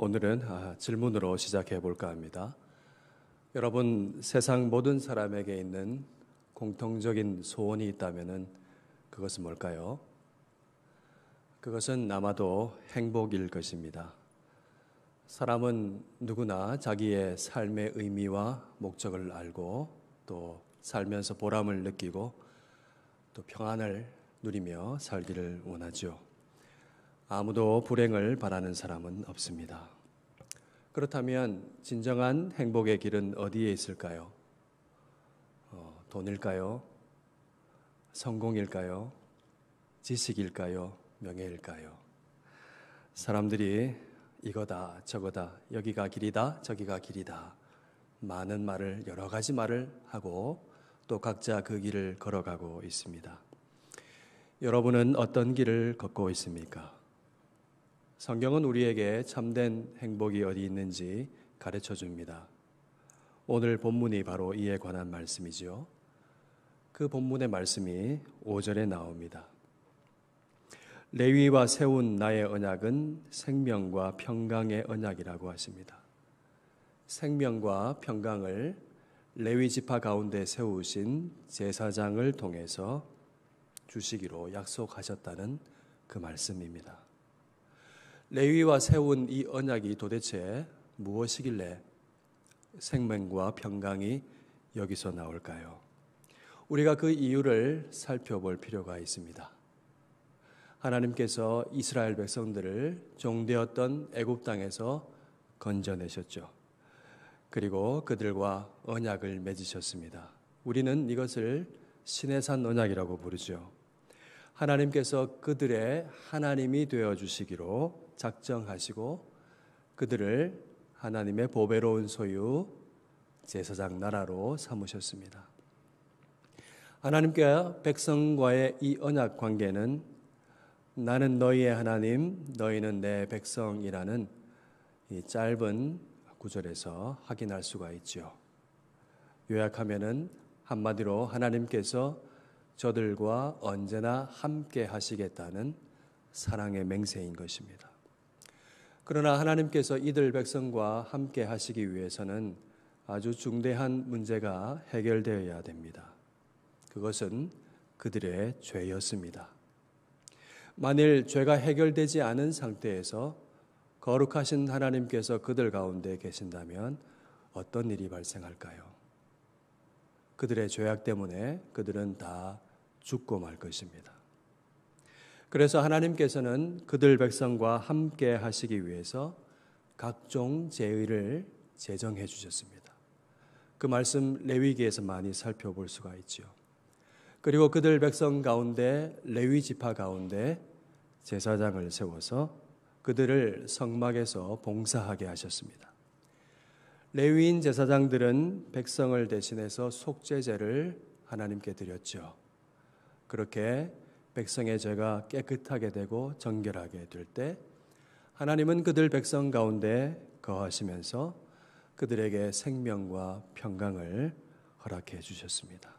오늘은 질문으로 시작해 볼까 합니다. 여러분, 세상 모든 사람에게 있는 공통적인 소원이 있다면 그것은 뭘까요? 그것은 아마도 행복일 것입니다. 사람은 누구나 자기의 삶의 의미와 목적을 알고 또 살면서 보람을 느끼고 또 평안을 누리며 살기를 원하죠. 아무도 불행을 바라는 사람은 없습니다. 그렇다면 진정한 행복의 길은 어디에 있을까요? 돈일까요? 성공일까요? 지식일까요? 명예일까요? 사람들이 이거다 저거다 여기가 길이다 저기가 길이다 많은 말을 여러 가지 말을 하고 또 각자 그 길을 걸어가고 있습니다. 여러분은 어떤 길을 걷고 있습니까? 성경은 우리에게 참된 행복이 어디 있는지 가르쳐 줍니다. 오늘 본문이 바로 이에 관한 말씀이지요. 그 본문의 말씀이 5절에 나옵니다. 레위와 세운 나의 언약은 생명과 평강의 언약이라고 하십니다. 생명과 평강을 레위 지파 가운데 세우신 제사장을 통해서 주시기로 약속하셨다는 그 말씀입니다. 레위와 세운 이 언약이 도대체 무엇이길래 생명과 평강이 여기서 나올까요? 우리가 그 이유를 살펴볼 필요가 있습니다. 하나님께서 이스라엘 백성들을 종되었던 애굽 땅에서 건져내셨죠. 그리고 그들과 언약을 맺으셨습니다. 우리는 이것을 시내산 언약이라고 부르죠. 하나님께서 그들의 하나님이 되어주시기로 작정하시고 그들을 하나님의 보배로운 소유 제사장 나라로 삼으셨습니다. 하나님과 백성과의 이 언약 관계는 나는 너희의 하나님, 너희는 내 백성이라는 이 짧은 구절에서 확인할 수가 있죠. 요약하면은 한마디로 하나님께서 저들과 언제나 함께 하시겠다는 사랑의 맹세인 것입니다. 그러나 하나님께서 이들 백성과 함께 하시기 위해서는 아주 중대한 문제가 해결되어야 됩니다. 그것은 그들의 죄였습니다. 만일 죄가 해결되지 않은 상태에서 거룩하신 하나님께서 그들 가운데 계신다면 어떤 일이 발생할까요? 그들의 죄악 때문에 그들은 다 죽고 말 것입니다. 그래서 하나님께서는 그들 백성과 함께 하시기 위해서 각종 제의를 제정해 주셨습니다. 그 말씀 레위기에서 많이 살펴볼 수가 있죠. 그리고 그들 백성 가운데 레위 지파 가운데 제사장을 세워서 그들을 성막에서 봉사하게 하셨습니다. 레위인 제사장들은 백성을 대신해서 속죄제를 하나님께 드렸죠. 그렇게 백성의 죄가 깨끗하게 되고 정결하게 될 때 하나님은 그들 백성 가운데 거하시면서 그들에게 생명과 평강을 허락해 주셨습니다.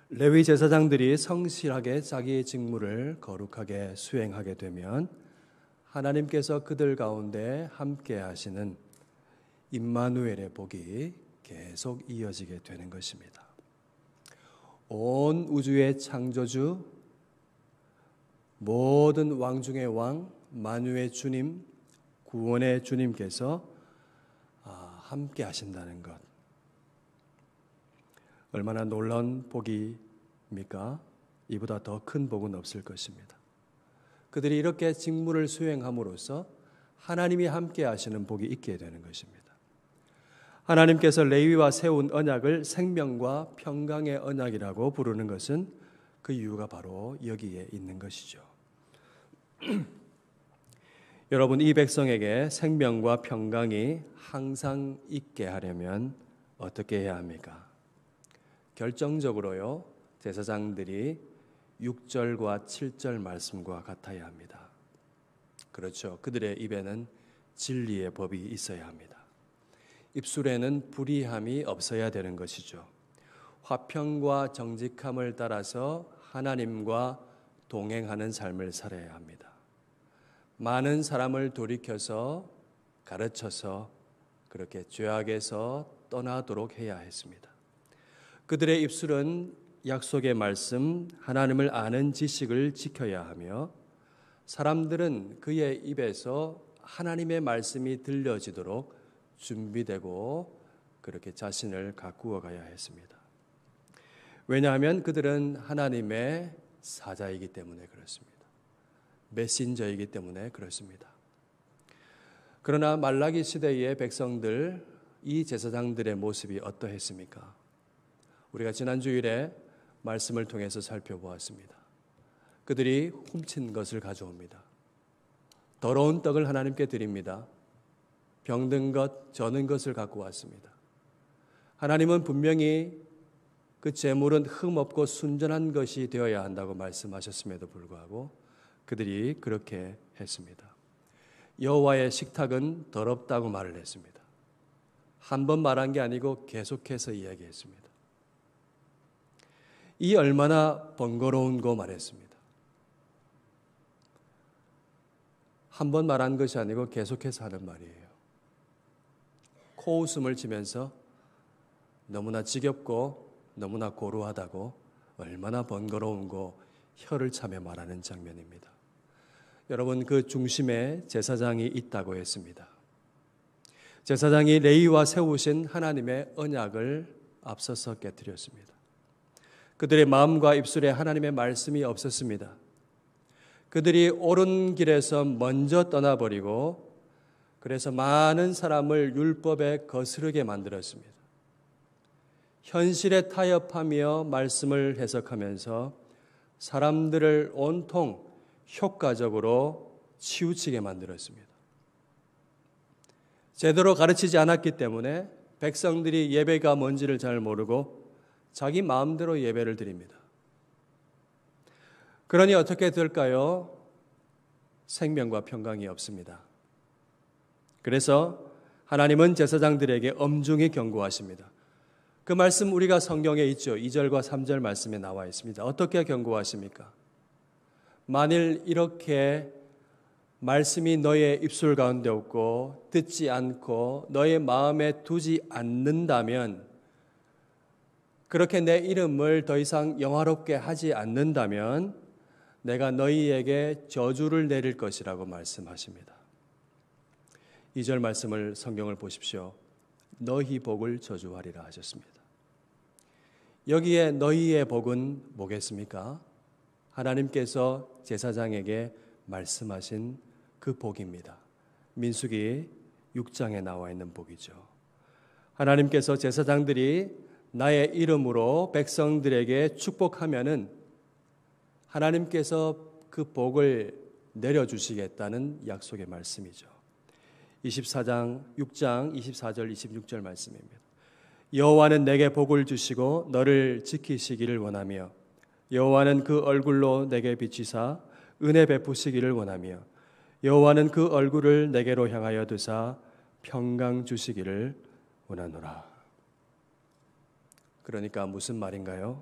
레위 제사장들이 성실하게 자기의 직무를 거룩하게 수행하게 되면 하나님께서 그들 가운데 함께 하시는 임마누엘의 복이 계속 이어지게 되는 것입니다. 온 우주의 창조주, 모든 왕 중의 왕, 만유의 주님, 구원의 주님께서 함께 하신다는 것. 얼마나 놀라운 복입니까? 이보다 더 큰 복은 없을 것입니다. 그들이 이렇게 직무를 수행함으로써 하나님이 함께 하시는 복이 있게 되는 것입니다. 하나님께서 레위와 세운 언약을 생명과 평강의 언약이라고 부르는 것은 그 이유가 바로 여기에 있는 것이죠. 여러분, 이 백성에게 생명과 평강이 항상 있게 하려면 어떻게 해야 합니까? 결정적으로요, 제사장들이 6절과 7절 말씀과 같아야 합니다. 그렇죠. 그들의 입에는 진리의 법이 있어야 합니다. 입술에는 불의함이 없어야 되는 것이죠. 화평과 정직함을 따라서 하나님과 동행하는 삶을 살아야 합니다. 많은 사람을 돌이켜서 가르쳐서 그렇게 죄악에서 떠나도록 해야 했습니다. 그들의 입술은 약속의 말씀, 하나님을 아는 지식을 지켜야 하며 사람들은 그의 입에서 하나님의 말씀이 들려지도록 준비되고 그렇게 자신을 가꾸어 가야 했습니다. 왜냐하면 그들은 하나님의 사자이기 때문에 그렇습니다. 메신저이기 때문에 그렇습니다. 그러나 말라기 시대의 백성들, 이 제사장들의 모습이 어떠했습니까? 우리가 지난 주일에 말씀을 통해서 살펴보았습니다. 그들이 훔친 것을 가져옵니다. 더러운 떡을 하나님께 드립니다. 병든 것, 저는 것을 갖고 왔습니다. 하나님은 분명히 그 제물은 흠없고 순전한 것이 되어야 한다고 말씀하셨음에도 불구하고 그들이 그렇게 했습니다. 여호와의 식탁은 더럽다고 말을 했습니다. 한 번 말한 게 아니고 계속해서 이야기했습니다. 이 얼마나 번거로운고 말했습니다. 한 번 말한 것이 아니고 계속해서 하는 말이에요. 코웃음을 치면서 너무나 지겹고 너무나 고루하다고 얼마나 번거로운고 혀를 차며 말하는 장면입니다. 여러분, 그 중심에 제사장이 있다고 했습니다. 제사장이 레위와 세우신 하나님의 언약을 앞서서 깨뜨렸습니다. 그들의 마음과 입술에 하나님의 말씀이 없었습니다. 그들이 옳은 길에서 먼저 떠나버리고 그래서 많은 사람을 율법에 거스르게 만들었습니다. 현실에 타협하며 말씀을 해석하면서 사람들을 온통 효과적으로 치우치게 만들었습니다. 제대로 가르치지 않았기 때문에 백성들이 예배가 뭔지를 잘 모르고 자기 마음대로 예배를 드립니다. 그러니 어떻게 될까요? 생명과 평강이 없습니다. 그래서 하나님은 제사장들에게 엄중히 경고하십니다. 그 말씀 우리가 성경에 있죠. 2절과 3절 말씀에 나와 있습니다. 어떻게 경고하십니까? 만일 이렇게 말씀이 너의 입술 가운데 없고 듣지 않고 너의 마음에 두지 않는다면, 그렇게 내 이름을 더 이상 영화롭게 하지 않는다면 내가 너희에게 저주를 내릴 것이라고 말씀하십니다. 2절 말씀을 성경을 보십시오. 너희 복을 저주하리라 하셨습니다. 여기에 너희의 복은 뭐겠습니까? 하나님께서 제사장에게 말씀하신 그 복입니다. 민수기 6장에 나와 있는 복이죠. 하나님께서 제사장들이 나의 이름으로 백성들에게 축복하면은 하나님께서 그 복을 내려주시겠다는 약속의 말씀이죠. 24장 6장 24절 26절 말씀입니다. 여호와는 내게 복을 주시고 너를 지키시기를 원하며 여호와는 그 얼굴로 내게 비치사 은혜 베푸시기를 원하며 여호와는 그 얼굴을 내게로 향하여 두사 평강 주시기를 원하노라. 그러니까 무슨 말인가요?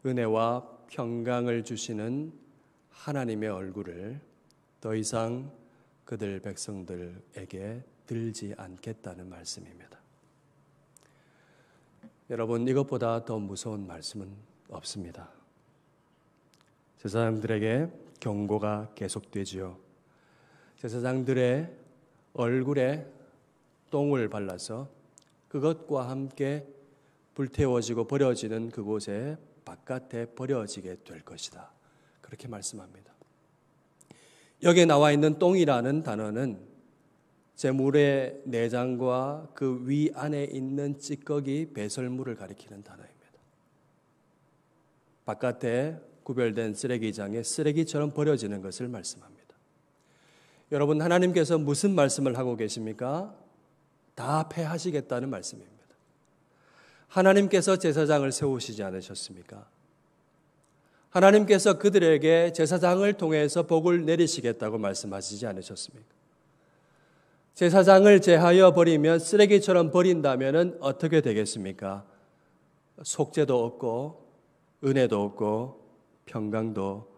은혜와 평강을 주시는 하나님의 얼굴을 더 이상 그들 백성들에게 들지 않겠다는 말씀입니다. 여러분, 이것보다 더 무서운 말씀은 없습니다. 제사장들에게 경고가 계속되지요. 제사장들의 얼굴에 똥을 발라서 그것과 함께 불태워지고 버려지는 그곳에 바깥에 버려지게 될 것이다. 그렇게 말씀합니다. 여기에 나와 있는 똥이라는 단어는 제물의 내장과 그 위 안에 있는 찌꺼기 배설물을 가리키는 단어입니다. 바깥에 구별된 쓰레기장에 쓰레기처럼 버려지는 것을 말씀합니다. 여러분, 하나님께서 무슨 말씀을 하고 계십니까? 다 패하시겠다는 말씀입니다. 하나님께서 제사장을 세우시지 않으셨습니까? 하나님께서 그들에게 제사장을 통해서 복을 내리시겠다고 말씀하시지 않으셨습니까? 제사장을 제하여 버리면, 쓰레기처럼 버린다면 어떻게 되겠습니까? 속죄도 없고 은혜도 없고 평강도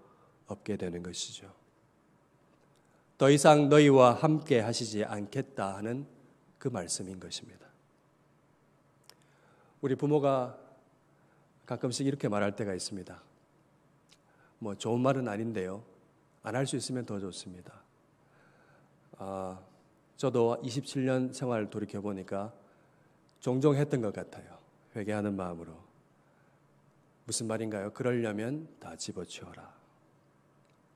없게 되는 것이죠. 더 이상 너희와 함께 하시지 않겠다 하는 그 말씀인 것입니다. 우리 부모가 가끔씩 이렇게 말할 때가 있습니다. 뭐 좋은 말은 아닌데요. 안 할 수 있으면 더 좋습니다. 저도 27년 생활 돌이켜보니까 종종 했던 것 같아요. 회개하는 마음으로. 무슨 말인가요? 그러려면 다 집어치워라.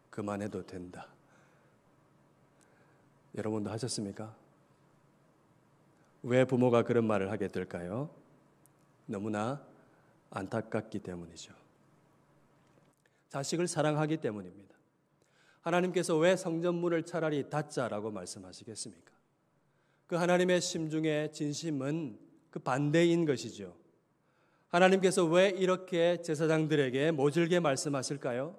그만해도 된다. 여러분도 하셨습니까? 왜 부모가 그런 말을 하게 될까요? 너무나 안타깝기 때문이죠. 자식을 사랑하기 때문입니다. 하나님께서 왜 성전문을 차라리 닫자라고 말씀하시겠습니까? 그 하나님의 심중의 진심은 그 반대인 것이죠. 하나님께서 왜 이렇게 제사장들에게 모질게 말씀하실까요?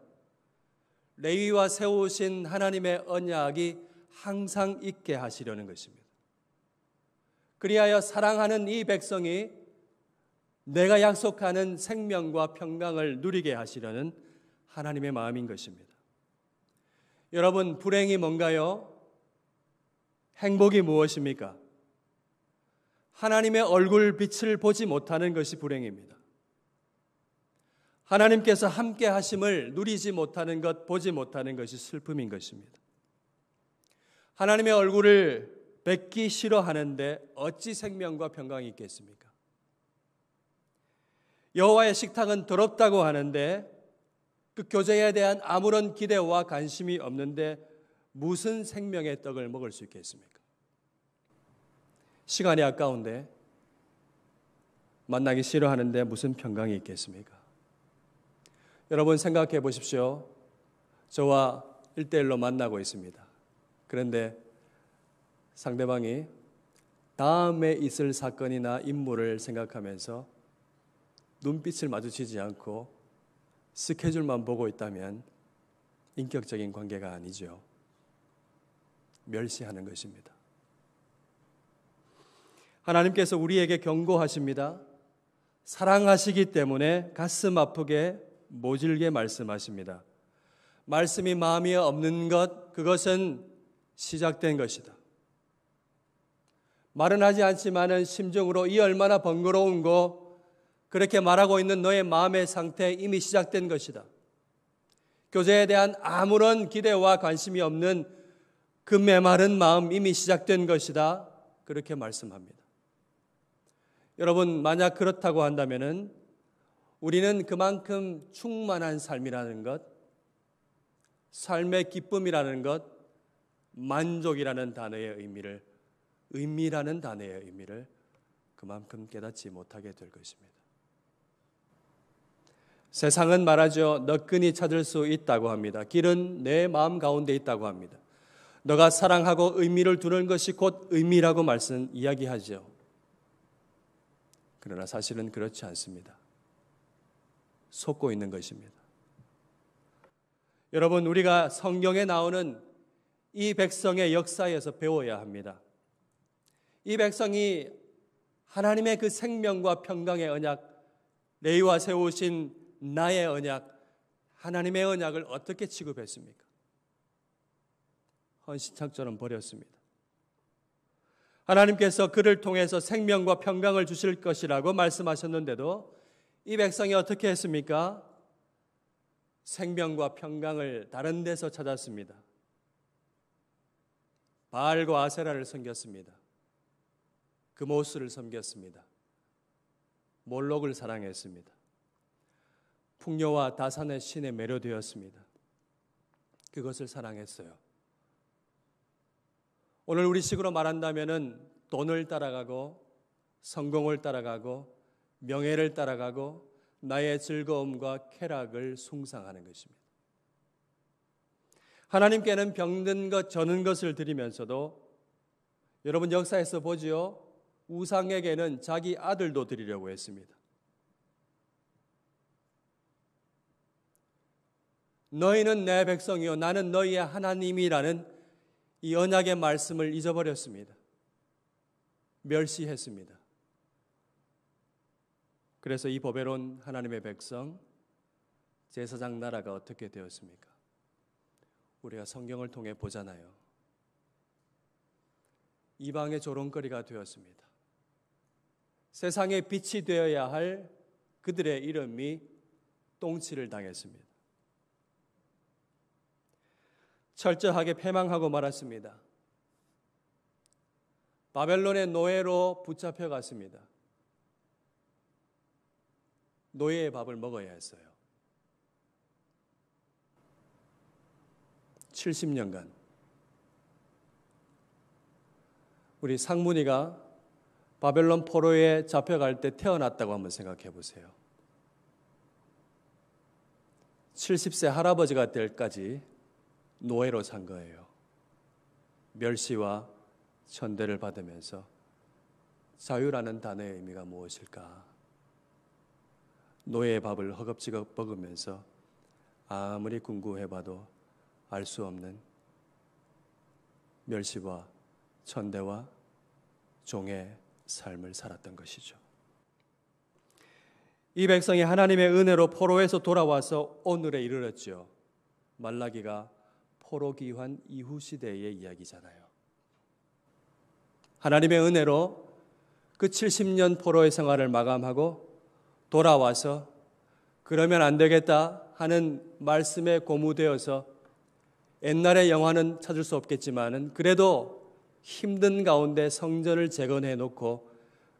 레위와 세우신 하나님의 언약이 항상 있게 하시려는 것입니다. 그리하여 사랑하는 이 백성이 내가 약속하는 생명과 평강을 누리게 하시려는 하나님의 마음인 것입니다. 여러분, 불행이 뭔가요? 행복이 무엇입니까? 하나님의 얼굴 빛을 보지 못하는 것이 불행입니다. 하나님께서 함께 하심을 누리지 못하는 것, 보지 못하는 것이 슬픔인 것입니다. 하나님의 얼굴을 뵙기 싫어하는데 어찌 생명과 평강이 있겠습니까? 여호와의 식탁은 더럽다고 하는데 그 교제에 대한 아무런 기대와 관심이 없는데 무슨 생명의 떡을 먹을 수 있겠습니까? 시간이 아까운데 만나기 싫어하는데 무슨 평강이 있겠습니까? 여러분 생각해 보십시오. 저와 1대1로 만나고 있습니다. 그런데 상대방이 다음에 있을 사건이나 인물을 생각하면서 눈빛을 마주치지 않고 스케줄만 보고 있다면 인격적인 관계가 아니죠. 멸시하는 것입니다. 하나님께서 우리에게 경고하십니다. 사랑하시기 때문에 가슴 아프게 모질게 말씀하십니다. 말씀이 마음에 없는 것, 그것은 시작된 것이다. 말은 하지 않지만은 심정으로 이 얼마나 번거로운 거, 그렇게 말하고 있는 너의 마음의 상태 이미 시작된 것이다. 교제에 대한 아무런 기대와 관심이 없는 그 메마른 마음 이미 시작된 것이다. 그렇게 말씀합니다. 여러분, 만약 그렇다고 한다면은 우리는 그만큼 충만한 삶이라는 것, 삶의 기쁨이라는 것, 만족이라는 단어의 의미라는 단어의 의미를 그만큼 깨닫지 못하게 될 것입니다. 세상은 말하죠. 너끈히 찾을 수 있다고 합니다. 길은 내 마음 가운데 있다고 합니다. 너가 사랑하고 의미를 두는 것이 곧 의미라고 이야기하죠. 그러나 사실은 그렇지 않습니다. 속고 있는 것입니다. 여러분, 우리가 성경에 나오는 이 백성의 역사에서 배워야 합니다. 이 백성이 하나님의 그 생명과 평강의 언약, 레위와 세우신 나의 언약, 하나님의 언약을 어떻게 취급했습니까? 헌신창처럼 버렸습니다. 하나님께서 그를 통해서 생명과 평강을 주실 것이라고 말씀하셨는데도 이 백성이 어떻게 했습니까? 생명과 평강을 다른 데서 찾았습니다. 바알과 아세라를 섬겼습니다. 그모스를 섬겼습니다. 몰록을 사랑했습니다. 풍요와 다산의 신에 매료되었습니다. 그것을 사랑했어요. 오늘 우리식으로 말한다면은 돈을 따라가고 성공을 따라가고 명예를 따라가고 나의 즐거움과 쾌락을 숭상하는 것입니다. 하나님께는 병든 것, 저는 것을 드리면서도 여러분 역사에서 보지요. 우상에게는 자기 아들도 드리려고 했습니다. 너희는 내 백성이요 나는 너희의 하나님이라는 이 언약의 말씀을 잊어버렸습니다. 멸시했습니다. 그래서 이 보배로운 하나님의 백성, 제사장 나라가 어떻게 되었습니까? 우리가 성경을 통해 보잖아요. 이방의 조롱거리가 되었습니다. 세상의 빛이 되어야 할 그들의 이름이 똥칠을 당했습니다. 철저하게 패망하고 말았습니다. 바벨론의 노예로 붙잡혀 갔습니다. 노예의 밥을 먹어야 했어요. 70년간. 우리 상문이가 바벨론 포로에 잡혀갈 때 태어났다고 한번 생각해 보세요. 70세 할아버지가 될 때까지 노예로 산 거예요. 멸시와 천대를 받으면서 자유라는 단어의 의미가 무엇일까? 노예의 밥을 허겁지겁 먹으면서 아무리 궁구해봐도 알 수 없는 멸시와 천대와 종의 삶을 살았던 것이죠. 이 백성이 하나님의 은혜로 포로에서 돌아와서 오늘에 이르렀죠. 말라기가 포로기환 이후 시대의 이야기잖아요. 하나님의 은혜로 그 70년 포로의 생활을 마감하고 돌아와서 그러면 안 되겠다 하는 말씀에 고무되어서 옛날의 영화는 찾을 수 없겠지만은 그래도 힘든 가운데 성전을 재건해 놓고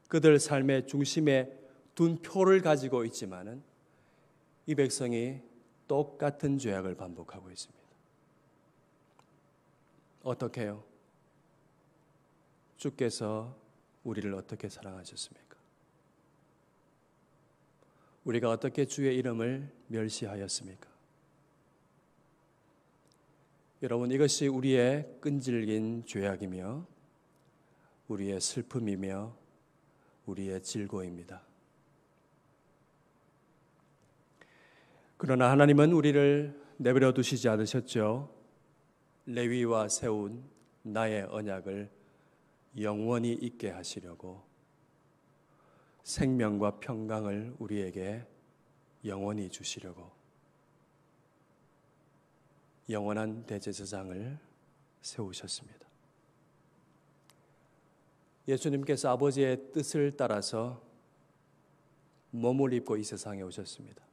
그들 삶의 중심에 둔 표를 가지고 있지만은 이 백성이 똑같은 죄악을 반복하고 있습니다. 어떻게 해요? 주께서 우리를 어떻게 사랑하셨습니까? 우리가 어떻게 주의 이름을 멸시하였습니까? 여러분, 이것이 우리의 끈질긴 죄악이며 우리의 슬픔이며 우리의 질고입니다. 그러나 하나님은 우리를 내버려 두시지 않으셨죠. 레위와 세운 나의 언약을 영원히 있게 하시려고 생명과 평강을 우리에게 영원히 주시려고 영원한 대제사장을 세우셨습니다. 예수님께서 아버지의 뜻을 따라서 몸을 입고 이 세상에 오셨습니다.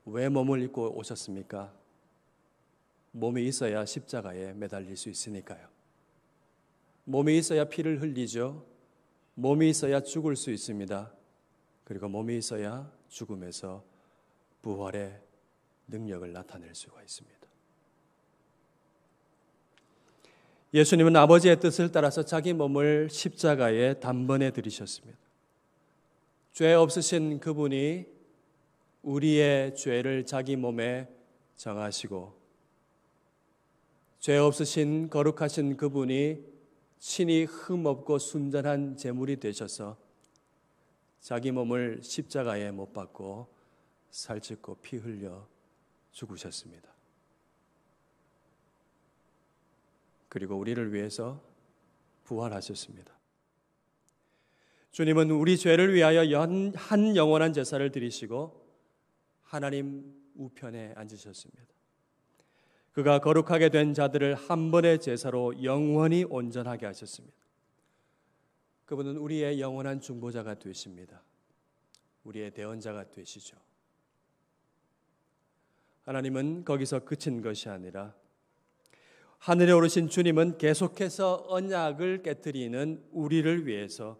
왜 몸을 입고 오셨습니까? 몸이 있어야 십자가에 매달릴 수 있으니까요. 몸이 있어야 피를 흘리죠. 몸이 있어야 죽을 수 있습니다. 그리고 몸이 있어야 죽음에서 부활의 능력을 나타낼 수가 있습니다. 예수님은 아버지의 뜻을 따라서 자기 몸을 십자가에 단번에 들이셨습니다. 죄 없으신 그분이 우리의 죄를 자기 몸에 정하시고 죄 없으신 거룩하신 그분이 친히 흠없고 순전한 제물이 되셔서 자기 몸을 십자가에 못 박고 살ጭ고 피 흘려 죽으셨습니다. 그리고 우리를 위해서 부활하셨습니다. 주님은 우리 죄를 위하여 한 영원한 제사를 드리시고 하나님 우편에 앉으셨습니다. 그가 거룩하게 된 자들을 한 번의 제사로 영원히 온전하게 하셨습니다. 그분은 우리의 영원한 중보자가 되십니다. 우리의 대언자가 되시죠. 하나님은 거기서 그친 것이 아니라 하늘에 오르신 주님은 계속해서 언약을 깨트리는 우리를 위해서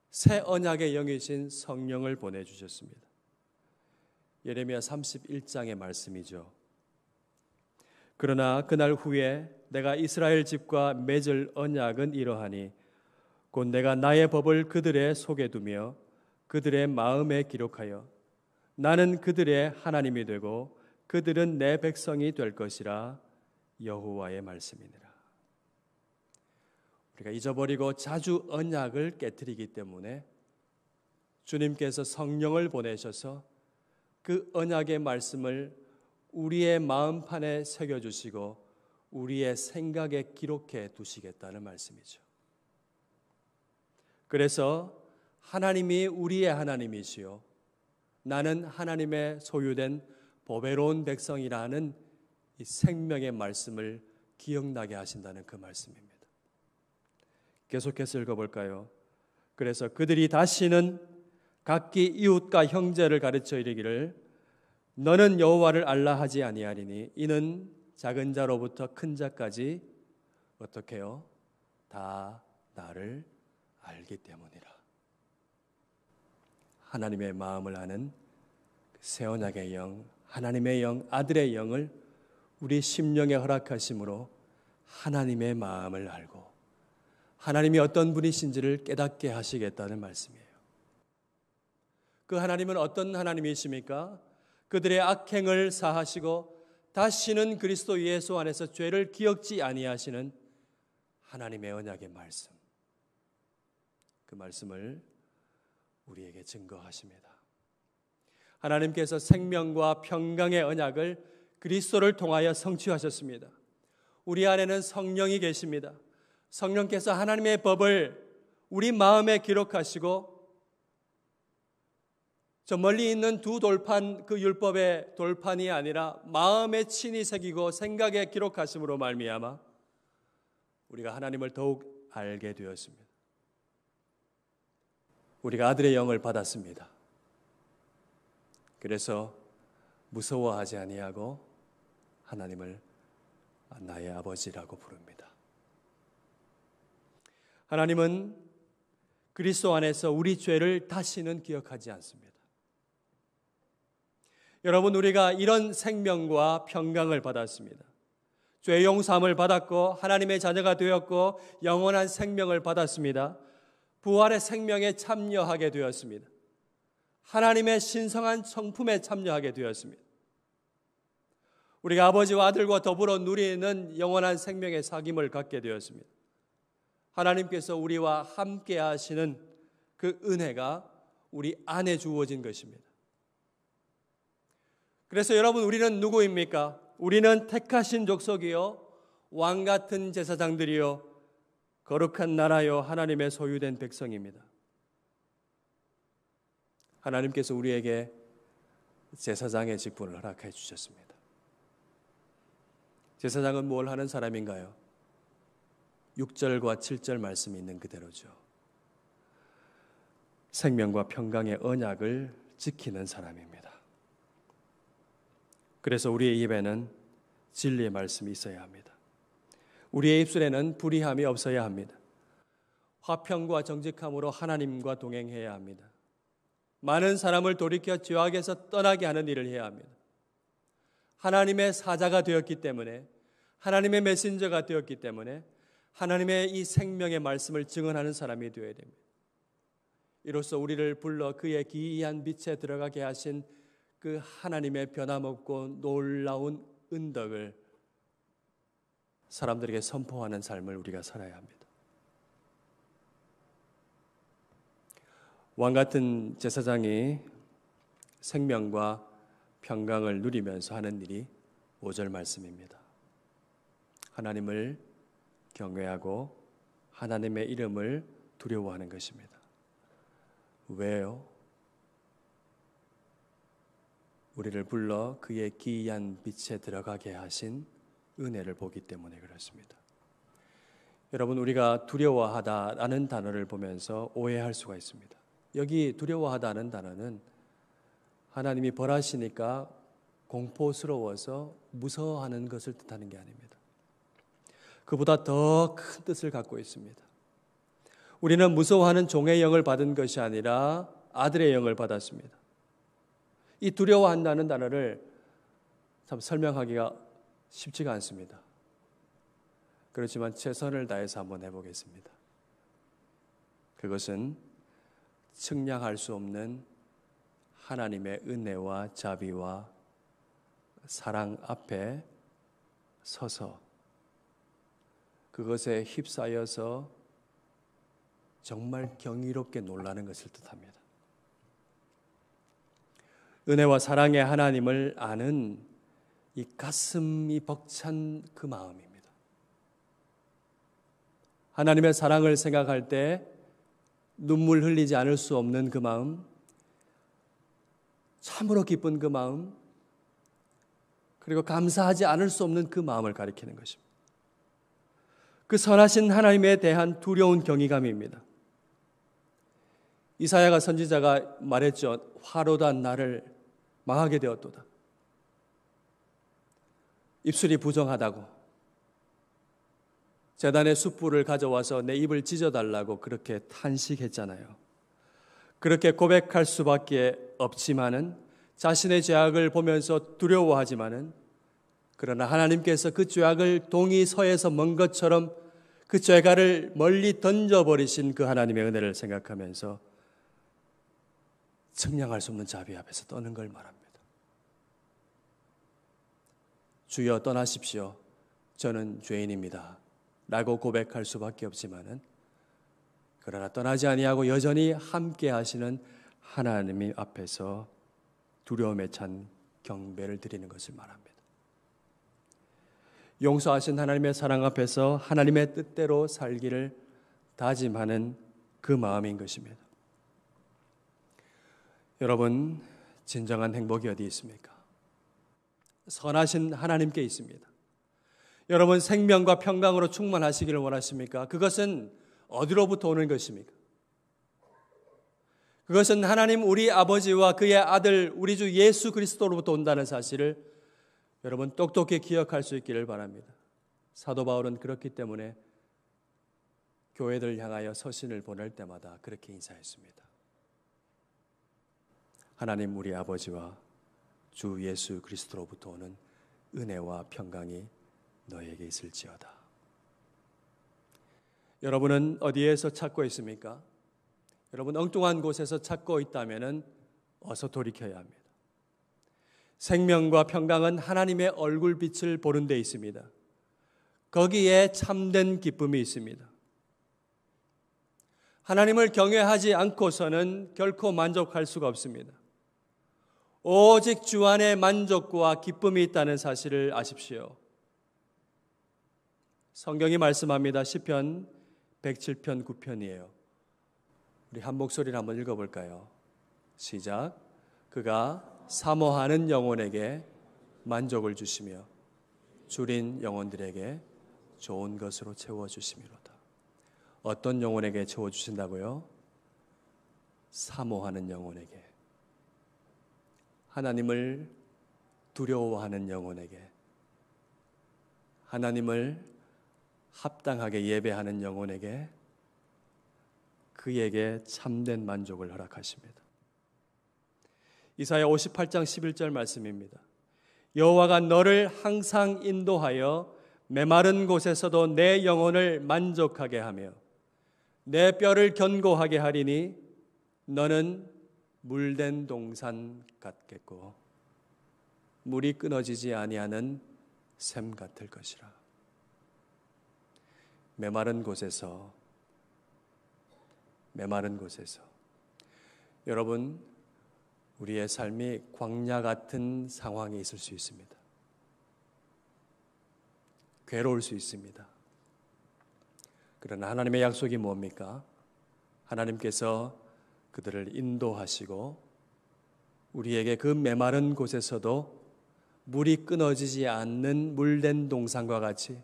새 언약의 영이신 성령을 보내주셨습니다. 예레미야 31장의 말씀이죠. 그러나 그날 후에 내가 이스라엘 집과 맺을 언약은 이러하니 곧 내가 나의 법을 그들의 속에 두며 그들의 마음에 기록하여 나는 그들의 하나님이 되고 그들은 내 백성이 될 것이라 여호와의 말씀이니라. 우리가 잊어버리고 자주 언약을 깨트리기 때문에 주님께서 성령을 보내셔서 그 언약의 말씀을 우리의 마음판에 새겨주시고 우리의 생각에 기록해 두시겠다는 말씀이죠. 그래서 하나님이 우리의 하나님이시요 나는 하나님의 소유된 보배로운 백성이라는 이 생명의 말씀을 기억나게 하신다는 그 말씀입니다. 계속해서 읽어볼까요? 그래서 그들이 다시는 각기 이웃과 형제를 가르쳐 이르기를 너는 여호와를 알라 하지 아니하리니 이는 작은 자로부터 큰 자까지 어떻게 해요? 다 나를 알기 때문이라. 하나님의 마음을 아는 새 언약의 영, 하나님의 영, 아들의 영을 우리 심령에 허락하심으로 하나님의 마음을 알고 하나님이 어떤 분이신지를 깨닫게 하시겠다는 말씀이에요. 그 하나님은 어떤 하나님이십니까? 그들의 악행을 사하시고 다시는 그리스도 예수 안에서 죄를 기억지 아니하시는 하나님의 언약의 말씀. 그 말씀을 우리에게 증거하십니다. 하나님께서 생명과 평강의 언약을 그리스도를 통하여 성취하셨습니다. 우리 안에는 성령이 계십니다. 성령께서 하나님의 법을 우리 마음에 기록하시고 저 멀리 있는 두 돌판, 그 율법의 돌판이 아니라 마음에 친히 새기고 생각에 기록하심으로 말미암아 우리가 하나님을 더욱 알게 되었습니다. 우리가 아들의 영을 받았습니다. 그래서 무서워하지 아니하고 하나님을 나의 아버지라고 부릅니다. 하나님은 그리스도 안에서 우리 죄를 다시는 기억하지 않습니다. 여러분, 우리가 이런 생명과 평강을 받았습니다. 죄 용서함을 받았고 하나님의 자녀가 되었고 영원한 생명을 받았습니다. 부활의 생명에 참여하게 되었습니다. 하나님의 신성한 성품에 참여하게 되었습니다. 우리가 아버지와 아들과 더불어 누리는 영원한 생명의 사귐을 갖게 되었습니다. 하나님께서 우리와 함께 하시는 그 은혜가 우리 안에 주어진 것입니다. 그래서 여러분, 우리는 누구입니까? 우리는 택하신 족속이요 왕 같은 제사장들이요 거룩한 나라요 하나님의 소유된 백성입니다. 하나님께서 우리에게 제사장의 직분을 허락해 주셨습니다. 제사장은 뭘 하는 사람인가요? 6절과 7절 말씀이 있는 그대로죠. 생명과 평강의 언약을 지키는 사람입니다. 그래서 우리의 입에는 진리의 말씀이 있어야 합니다. 우리의 입술에는 불의함이 없어야 합니다. 화평과 정직함으로 하나님과 동행해야 합니다. 많은 사람을 돌이켜 죄악에서 떠나게 하는 일을 해야 합니다. 하나님의 사자가 되었기 때문에, 하나님의 메신저가 되었기 때문에 하나님의 이 생명의 말씀을 증언하는 사람이 되어야 됩니다. 이로써 우리를 불러 그의 기이한 빛에 들어가게 하신 그 하나님의 변함없고 놀라운 은덕을 사람들에게 선포하는 삶을 우리가 살아야 합니다. 왕 같은 제사장이 생명과 평강을 누리면서 하는 일이 5절 말씀입니다. 하나님을 경외하고 하나님의 이름을 두려워하는 것입니다. 왜요? 우리를 불러 그의 기이한 빛에 들어가게 하신 은혜를 보기 때문에 그렇습니다. 여러분, 우리가 두려워하다라는 단어를 보면서 오해할 수가 있습니다. 여기 두려워하다는 단어는 하나님이 벌하시니까 공포스러워서 무서워하는 것을 뜻하는 게 아닙니다. 그보다 더 큰 뜻을 갖고 있습니다. 우리는 무서워하는 종의 영을 받은 것이 아니라 아들의 영을 받았습니다. 이 두려워한다는 단어를 참 설명하기가 쉽지가 않습니다. 그렇지만 최선을 다해서 한번 해보겠습니다. 그것은 측량할 수 없는 하나님의 은혜와 자비와 사랑 앞에 서서 그것에 휩싸여서 정말 경이롭게 놀라는 것을 뜻합니다. 은혜와 사랑의 하나님을 아는 이 가슴이 벅찬 그 마음입니다. 하나님의 사랑을 생각할 때 눈물 흘리지 않을 수 없는 그 마음, 참으로 기쁜 그 마음, 그리고 감사하지 않을 수 없는 그 마음을 가리키는 것입니다. 그 선하신 하나님에 대한 두려운 경외감입니다. 이사야가 선지자가 말했죠. 화로단 나를 망하게 되었도다. 입술이 부정하다고, 제단의 숯불을 가져와서 내 입을 찢어달라고 그렇게 탄식했잖아요. 그렇게 고백할 수밖에 없지만은, 자신의 죄악을 보면서 두려워하지만은, 그러나 하나님께서 그 죄악을 동이 서에서 먼 것처럼 그 죄가를 멀리 던져버리신 그 하나님의 은혜를 생각하면서 측량할 수 없는 자비 앞에서 떠는 걸 말합니다. 주여 떠나십시오. 저는 죄인입니다. 라고 고백할 수밖에 없지만은, 그러나 떠나지 아니하고 여전히 함께 하시는 하나님 앞에서 두려움에 찬 경배를 드리는 것을 말합니다. 용서하신 하나님의 사랑 앞에서 하나님의 뜻대로 살기를 다짐하는 그 마음인 것입니다. 여러분, 진정한 행복이 어디 있습니까? 선하신 하나님께 있습니다. 여러분, 생명과 평강으로 충만하시기를 원하십니까? 그것은 어디로부터 오는 것입니까? 그것은 하나님 우리 아버지와 그의 아들 우리 주 예수 그리스도로부터 온다는 사실을 여러분 똑똑히 기억할 수 있기를 바랍니다. 사도 바울은 그렇기 때문에 교회들 향하여 서신을 보낼 때마다 그렇게 인사했습니다. 하나님 우리 아버지와 주 예수 그리스도로부터 오는 은혜와 평강이 너에게 있을지어다. 여러분은 어디에서 찾고 있습니까? 여러분 엉뚱한 곳에서 찾고 있다면 어서 돌이켜야 합니다. 생명과 평강은 하나님의 얼굴빛을 보는 데 있습니다. 거기에 참된 기쁨이 있습니다. 하나님을 경외하지 않고서는 결코 만족할 수가 없습니다. 오직 주 안에 만족과 기쁨이 있다는 사실을 아십시오. 성경이 말씀합니다. 시편 107편 9편이에요. 우리 한 목소리를 한번 읽어볼까요? 시작. 그가 사모하는 영혼에게 만족을 주시며 줄인 영혼들에게 좋은 것으로 채워주심이로다. 어떤 영혼에게 채워주신다고요? 사모하는 영혼에게, 하나님을 두려워하는 영혼에게, 하나님을 합당하게 예배하는 영혼에게, 그에게 참된 만족을 허락하십니다. 이사야 58장 11절 말씀입니다. 여호와가 너를 항상 인도하여 메마른 곳에서도 내 영혼을 만족하게 하며 내 뼈를 견고하게 하리니 너는 물된 동산 같겠고 물이 끊어지지 아니하는 샘 같을 것이라. 메마른 곳에서 여러분, 우리의 삶이 광야 같은 상황이 있을 수 있습니다. 괴로울 수 있습니다. 그러나 하나님의 약속이 뭡니까? 하나님께서 그들을 인도하시고 우리에게 그 메마른 곳에서도 물이 끊어지지 않는 물된 동산과 같이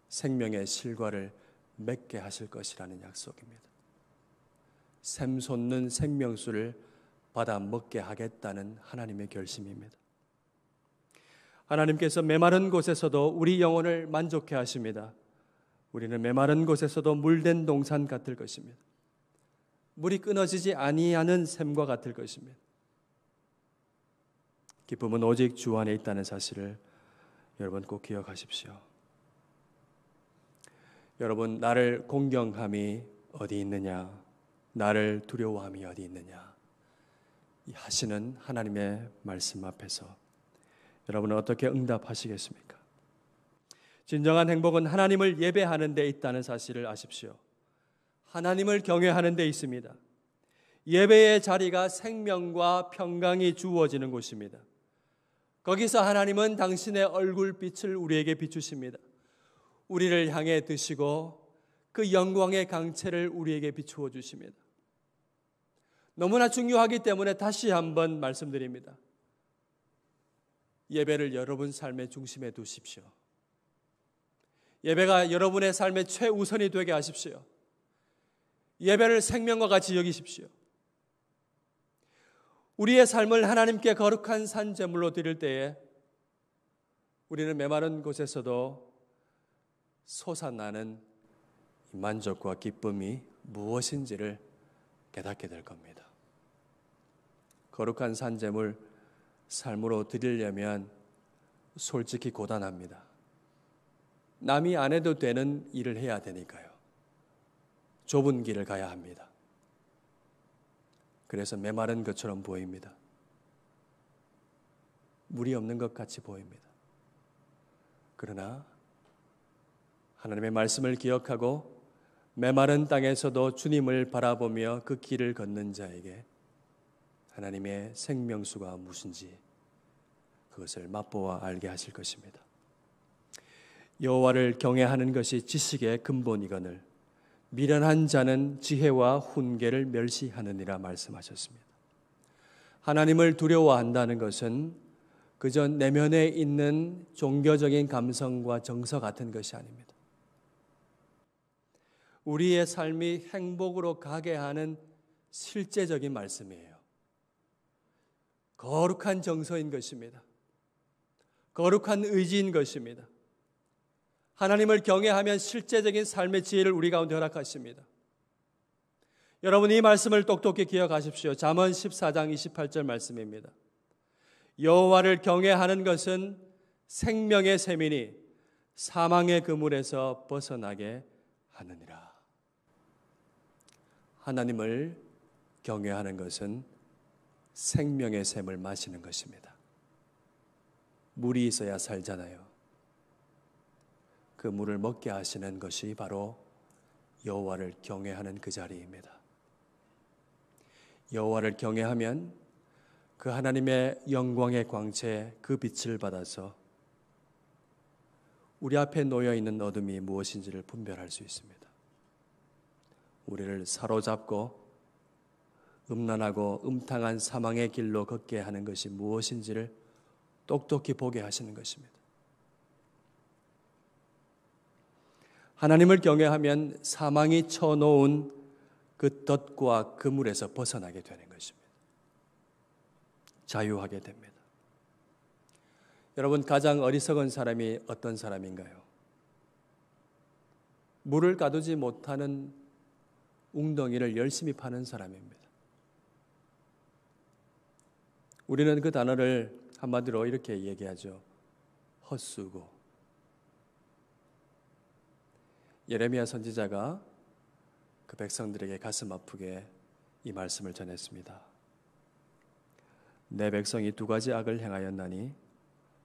생명의 실과를 맺게 하실 것이라는 약속입니다. 샘 솟는 생명수를 받아 먹게 하겠다는 하나님의 결심입니다. 하나님께서 메마른 곳에서도 우리 영혼을 만족해 하십니다. 우리는 메마른 곳에서도 물된 동산 같을 것입니다. 물이 끊어지지 아니하는 샘과 같을 것입니다. 기쁨은 오직 주 안에 있다는 사실을 여러분 꼭 기억하십시오. 여러분, 나를 공경함이 어디 있느냐, 나를 두려워함이 어디 있느냐, 이 하시는 하나님의 말씀 앞에서 여러분은 어떻게 응답하시겠습니까? 진정한 행복은 하나님을 예배하는 데 있다는 사실을 아십시오. 하나님을 경외하는 데 있습니다. 예배의 자리가 생명과 평강이 주어지는 곳입니다. 거기서 하나님은 당신의 얼굴빛을 우리에게 비추십니다. 우리를 향해 드시고 그 영광의 강체를 우리에게 비추어 주십니다. 너무나 중요하기 때문에 다시 한번 말씀드립니다. 예배를 여러분 삶의 중심에 두십시오. 예배가 여러분의 삶의 최우선이 되게 하십시오. 예배를 생명과 같이 여기십시오. 우리의 삶을 하나님께 거룩한 산제물로 드릴 때에 우리는 메마른 곳에서도 솟아나는 만족과 기쁨이 무엇인지를 깨닫게 될 겁니다. 거룩한 산제물 삶으로 드리려면 솔직히 고단합니다. 남이 안 해도 되는 일을 해야 되니까요. 좁은 길을 가야 합니다. 그래서 메마른 것처럼 보입니다. 물이 없는 것 같이 보입니다. 그러나 하나님의 말씀을 기억하고 메마른 땅에서도 주님을 바라보며 그 길을 걷는 자에게 하나님의 생명수가 무슨지 그것을 맛보아 알게 하실 것입니다. 여호와를 경외하는 것이 지식의 근본이거늘 미련한 자는 지혜와 훈계를 멸시하느니라 말씀하셨습니다. 하나님을 두려워한다는 것은 그저 내면에 있는 종교적인 감성과 정서 같은 것이 아닙니다. 우리의 삶이 행복으로 가게 하는 실제적인 말씀이에요. 거룩한 정서인 것입니다. 거룩한 의지인 것입니다. 하나님을 경외하면 실제적인 삶의 지혜를 우리 가운데 허락하십니다. 여러분 이 말씀을 똑똑히 기억하십시오. 잠언 14장 28절 말씀입니다. 여호와를 경외하는 것은 생명의 셈이니 사망의 그물에서 벗어나게 하느니라. 하나님을 경외하는 것은 생명의 샘을 마시는 것입니다. 물이 있어야 살잖아요. 그 물을 먹게 하시는 것이 바로 여호와를 경외하는 그 자리입니다. 여호와를 경외하면 그 하나님의 영광의 광채에 그 빛을 받아서 우리 앞에 놓여 있는 어둠이 무엇인지를 분별할 수 있습니다. 우리를 사로잡고 음란하고 음탕한 사망의 길로 걷게 하는 것이 무엇인지를 똑똑히 보게 하시는 것입니다. 하나님을 경외하면 사망이 쳐놓은 그 덫과 그물에서 벗어나게 되는 것입니다. 자유하게 됩니다. 여러분 가장 어리석은 사람이 어떤 사람인가요? 물을 가두지 못하는 웅덩이를 열심히 파는 사람입니다. 우리는 그 단어를 한마디로 이렇게 얘기하죠. 헛수고. 예레미야 선지자가 그 백성들에게 가슴 아프게 이 말씀을 전했습니다. 내 백성이 두 가지 악을 행하였나니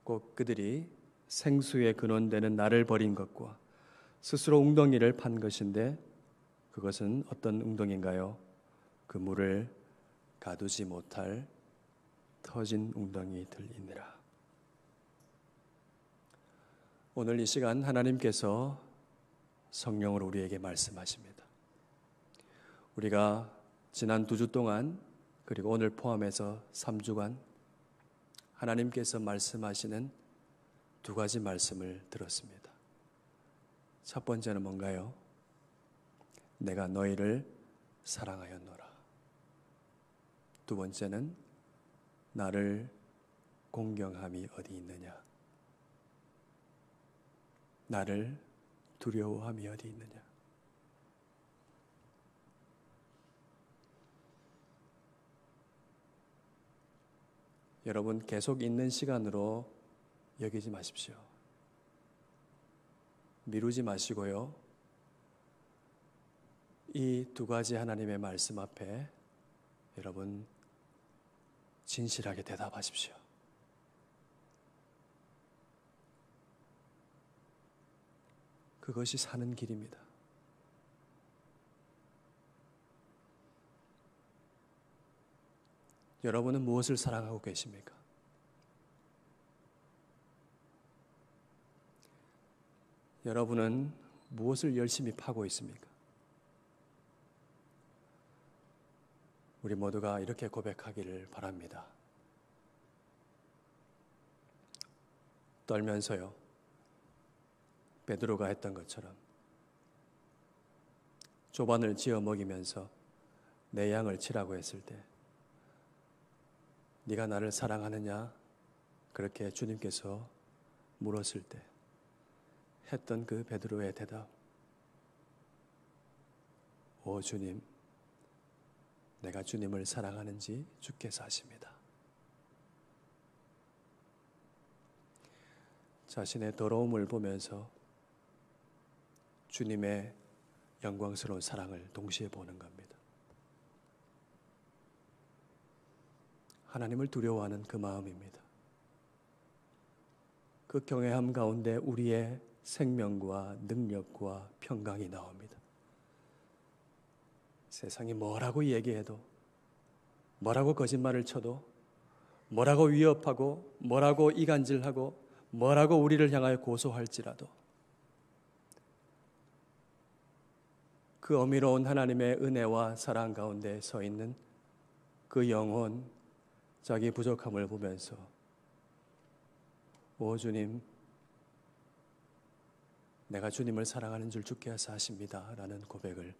꼭 그들이 생수의 근원되는 나를 버린 것과 스스로 웅덩이를 판 것인데 그것은 어떤 웅덩이인가요? 그 물을 가두지 못할 터진 웅덩이들이니라. 오늘 이 시간 하나님께서 성령으로 우리에게 말씀하십니다. 우리가 지난 2주 동안 그리고 오늘 포함해서 3주간 하나님께서 말씀하시는 두 가지 말씀을 들었습니다. 첫 번째는 뭔가요? 내가 너희를 사랑하였노라. 두 번째는 나를 공경함이 어디 있느냐? 나를 두려워함이 어디 있느냐? 여러분 계속 있는 시간으로 여기지 마십시오. 미루지 마시고요. 이 두 가지 하나님의 말씀 앞에 여러분 진실하게 대답하십시오. 그것이 사는 길입니다. 여러분은 무엇을 사랑하고 계십니까? 여러분은 무엇을 열심히 파고 있습니까? 우리 모두가 이렇게 고백하기를 바랍니다. 떨면서요. 베드로가 했던 것처럼 조반을 지어 먹이면서 내 양을 치라고 했을 때 네가 나를 사랑하느냐? 그렇게 주님께서 물었을 때 했던 그 베드로의 대답, 오 주님, 내가 주님을 사랑하는지 주께서 아십니다. 자신의 더러움을 보면서 주님의 영광스러운 사랑을 동시에 보는 겁니다. 하나님을 두려워하는 그 마음입니다. 그 경외함 가운데 우리의 생명과 능력과 평강이 나옵니다. 세상이 뭐라고 얘기해도, 뭐라고 거짓말을 쳐도, 뭐라고 위협하고, 뭐라고 이간질하고, 뭐라고 우리를 향하여 고소할지라도 그 어미로운 하나님의 은혜와 사랑 가운데 서 있는 그 영혼, 자기 부족함을 보면서 오 주님, 내가 주님을 사랑하는 줄 주께서 아십니다 라는 고백을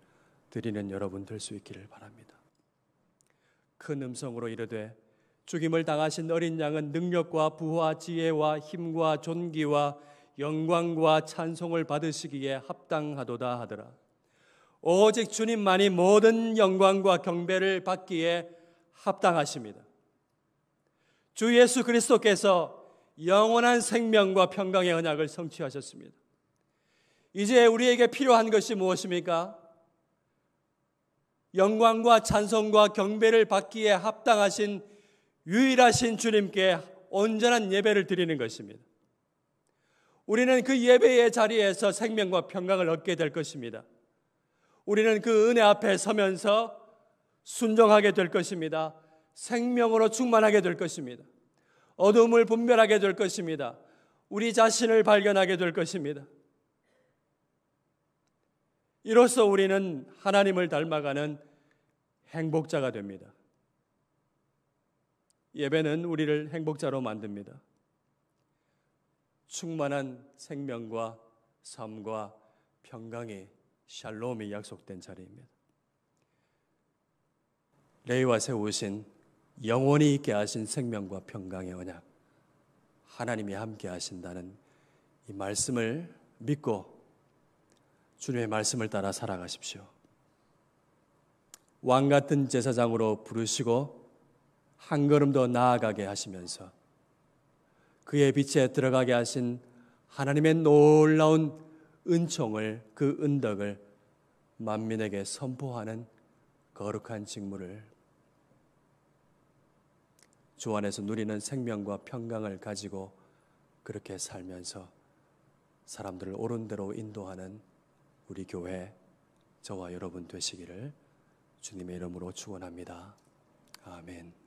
드리는 여러분 될 수 있기를 바랍니다. 큰 음성으로 이르되 죽임을 당하신 어린 양은 능력과 부와 지혜와 힘과 존귀와 영광과 찬송을 받으시기에 합당하도다 하더라. 오직 주님만이 모든 영광과 경배를 받기에 합당하십니다. 주 예수 그리스도께서 영원한 생명과 평강의 언약을 성취하셨습니다. 이제 우리에게 필요한 것이 무엇입니까? 영광과 찬송과 경배를 받기에 합당하신 유일하신 주님께 온전한 예배를 드리는 것입니다. 우리는 그 예배의 자리에서 생명과 평강을 얻게 될 것입니다. 우리는 그 은혜 앞에 서면서 순종하게 될 것입니다. 생명으로 충만하게 될 것입니다. 어둠을 분별하게 될 것입니다. 우리 자신을 발견하게 될 것입니다. 이로써 우리는 하나님을 닮아가는 행복자가 됩니다. 예배는 우리를 행복자로 만듭니다. 충만한 생명과 삶과 평강이 샬롬이 약속된 자리입니다. 레위와 세우신 영원히 있게 하신 생명과 평강의 언약, 하나님이 함께 하신다는 이 말씀을 믿고 주님의 말씀을 따라 살아가십시오. 왕 같은 제사장으로 부르시고 한 걸음 더 나아가게 하시면서 그의 빛에 들어가게 하신 하나님의 놀라운 은총을, 그 은덕을 만민에게 선포하는 거룩한 직무를 주 안에서 누리는 생명과 평강을 가지고 그렇게 살면서 사람들을 옳은 대로 인도하는 우리 교회, 저와 여러분 되시기를 주님의 이름으로 축원합니다. 아멘.